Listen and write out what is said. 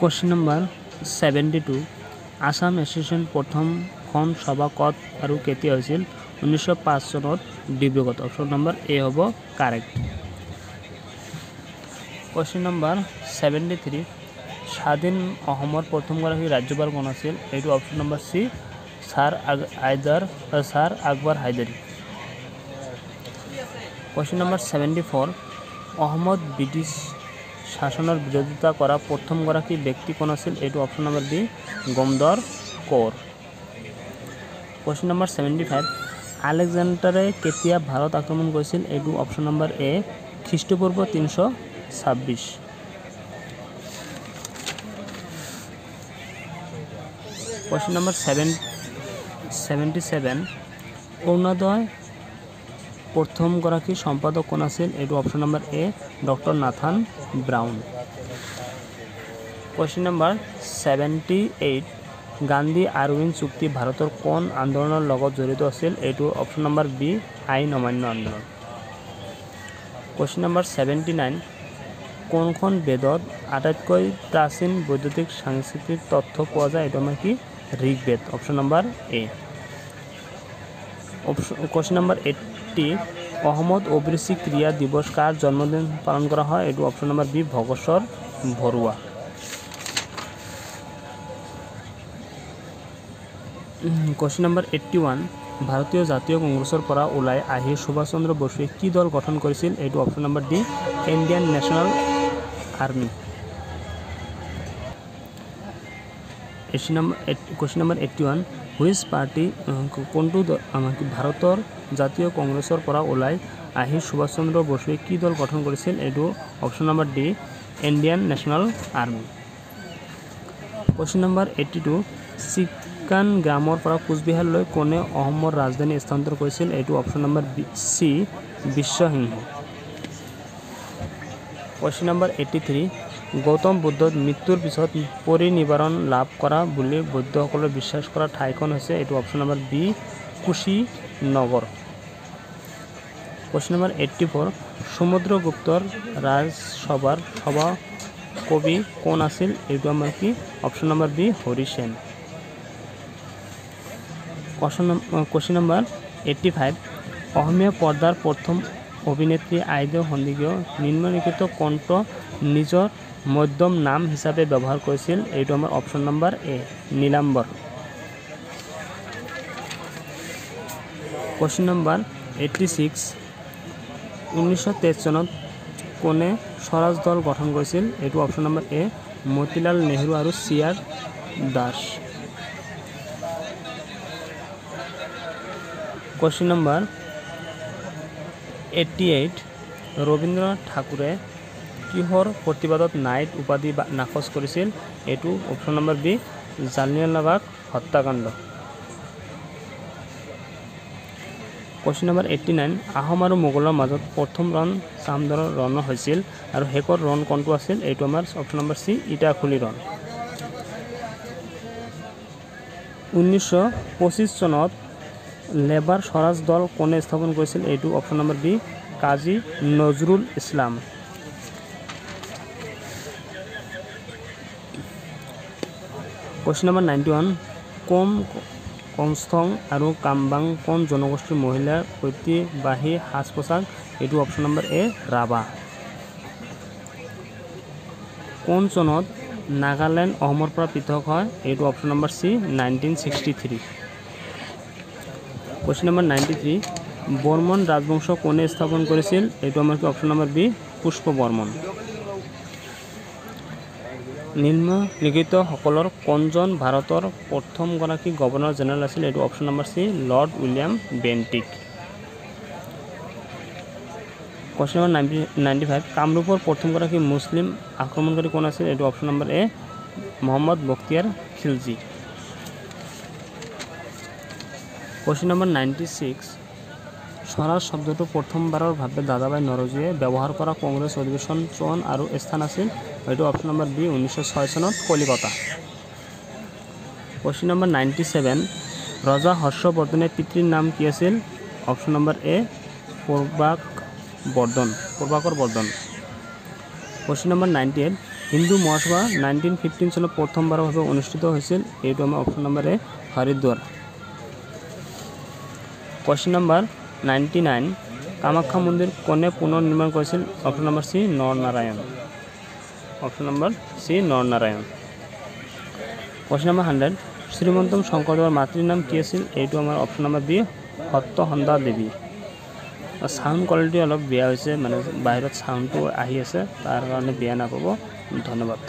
Question number 72 Assam association প্ৰথমখন সভা ক'ত আৰু কেতিয়া হৈছিল 1905 চনত ডিব্ৰুগড়ত অপশ্যন নম্বৰ এ হ'ব কাৰেক্ট কোশ্চিন নম্বৰ 73 স্বাধীন অসমৰ প্ৰথমগৰাকী ৰাজ্যপাল কোন আছিল এইটো অপশ্যন নম্বৰ সি ছাৰ আকবৰ হায়দাৰী কোশ্চিন নম্বৰ 74 অসমত ব্ৰিটিছ শাসনৰ বিৰোধিতা কৰা প্ৰথমগৰাকী ব্যক্তি কোন আছিল এইটো option number B Gangadhar Konwar question number 75 আলেকজাণ্ডাৰে কেতিয়া ভাৰত আক্ৰমণ কৰিছিল এইটো অপশ্যন নম্বৰ এ খ্ৰীষ্টপূৰ্ব 326 কোশ্চিন নম্বৰ 77 অৰুণোদয় প্ৰথমগৰাকী সম্পাদক কোন আছিল এইটো option number A doctor Nathan Brown question number 78 Gandhi Irwin চুক্তি ভাৰতৰ কোন আন্দোলনৰ লগত জড়িত আছিল এইটো অপশ্যন নম্বৰ বি আইন অমান্য আন্দোলন কোশ্চিন নম্বৰ 79 কোনখন বেদত আটাইতকৈ প্ৰাচীন বৈদ্যুতিক সাংস্কৃতিক তথ্য পোৱা যায় এইটো আমাৰ কি ঋগ্বেদ অপশ্যন নম্বৰ এ কোশ্চিন নম্বৰ 80 অসমত অভিৰুচি ক্ৰিয়া দিৱস কাৰ জন্মদিন পালন কৰা হয় এইটো option number B Bhogeswar Baruah question number 81 ভাৰতীয় জাতীয় কংগ্ৰেছৰ পৰা ওলাই আহি সুভাষ চন্দ্ৰ বসুৱে কি দল গঠন কৰিছিল এইটো option number D Indian national army question number 81 which party কোনটো ভাৰতৰ জাতীয় কংগ্ৰেছৰ পৰা ওলাই আহি সুভাষ চন্দ্ৰ বসুৱে কি দল গঠন কৰিছিল এইটো option number D Indian national army question number 82 চিকান গ্ৰামৰ পৰা কোচবিহাৰলৈ কোনে অসমৰ ৰাজধানী স্থানান্তৰ কৰিছিল এইটো option number C Biswasingha question number 83 Gautam বুদ্ধৰ মৃত্যুৰ পিছত পৰিনিৰ্বাণ লাভ কৰা বুলি বৌদ্ধসকলে বিশ্বাস কৰা ঠাইখন হৈছে এইটো option number B Kushinagar question number 84 সমুদ্ৰগুপ্তৰ ৰাজসভাৰ সভাকবি কোন আছিল এইটো আমাৰ কি option number B Harisena question number 85 অসমীয়া পৰ্দাৰ প্ৰথম অভিনেত্ৰী আইদেউ সন্দিকৈয়ে নিম্নলিখিত কোনটো নিজৰ মধ্যম নাম হিচাপে ব্যৱহাৰ কৰিছিল এইটো আমাৰ অপশ্যন নম্বৰ এ নীলাম্বৰ কোশ্চিন নম্বৰ 86 1923 চনত কোনে স্বৰাজ দল গঠন কৰিছিল এইটো অপশ্যন নম্বৰ এ মতিলাল নেহৰু আৰু CR. Das question number 88 Rabindranath ঠাকুৰে কিহৰ প্ৰতিবাদত নাইট উপাধি নাকচ কৰিছিল এইটো অপশ্যন নম্বৰ বি জালিয়ানৱালাবাগ হত্যাকাণ্ড কোশ্চিন নম্বৰ 89 আহোম আৰু মোগলৰ মাজত প্ৰথম ৰণ চামদৰৰ ৰণ হৈছিল আৰু শেষৰ ৰণ কোনটো আছিল এইটো আমাৰ অপশ্যন নম্বৰ চি ইটাখুলি ৰণ 1925 চনত লেবাৰ স্বৰাজ দল কোনে স্থাপন কৰিছিল এইটো অপশ্যন নম্বৰ বি কাজী নজৰুল ইছলাম কোশ্চিন নম্বৰ 91 কমস্থং আৰু কামবাং কোন জনগোষ্ঠীৰ মহিলাৰ ঐতিহ্যবাহী সাজ পোছাক এইটো অপশ্যন নম্বৰ এ ৰাভা কোন চনত নাগালেণ্ড অসমৰ পৰা পৃথক হয় এইটো option number C 1963 question number 93 Barman ৰাজবংশ কোনে স্থাপন কৰিছিল এইটো আমাৰ কি option number B Pushpa Barman নিম্নলিখিতসকলৰ কোনজন ভাৰতৰ প্ৰথমগৰাকী গভৰ্ণৰ জেনেৰেল আছিল এইটো option number C lord William Bentinck question number 95 কামৰূপৰ প্ৰথমগৰাকী মুছলিম আক্ৰমণকাৰী কোন আছিল এইটো option number A Muhammad Bakhtiyar Khilji question number 96 স্বৰাজ শব্দটো প্ৰথমবাৰৰ বাবে দাদাভাই নৰজীয়ে ব্যৱহাৰ কৰা কংগ্ৰেছ অধিৱেশন চন আৰু স্থান আছিল এইটো অপশ্যন নম্বৰ বি 1906 চনত কলিকতা কোশ্চিন নম্বৰ 97 ৰজা হৰ্ষবৰ্ধনৰ পিতৃৰ নাম কি আছিল অপশ্যন নম্বৰ এ প্ৰভাকৰ বৰ্ধন কোশ্চিন নম্বৰ 98 হিন্দু মহাসভা 1915 চনত প্ৰথমবাৰভাৱে অনুষ্ঠিত হৈছিল এইটো আমাৰ অপশ্যন নম্বৰ এ হৰিদ্বাৰ কোৱেশ্চন নম্বৰ 99 কামাখ্যা মন্দিৰ কোনে পুনৰ নিৰ্মাণ কৰিছিল অপশ্যন নম্বৰ সি নৰনাৰায়ণ অপশ্যন নম্বৰ সি নৰনাৰায়ণ কোৱেশ্চন নম্বৰ 100 শ্ৰীমন্তম শংকৰদেৱৰ মাতৃৰ নাম কি আছিল এইটো আমাৰ অপশ্যন নম্বৰ বি সত্যসন্ধা দেৱী সাউন্ড কোৱালিটি অলপ বেয়া হৈছে মানে বাহিৰত সাউন্ডটো আহি আছে তাৰ কাৰণে বেয়া নাপাব ধন্যবাদ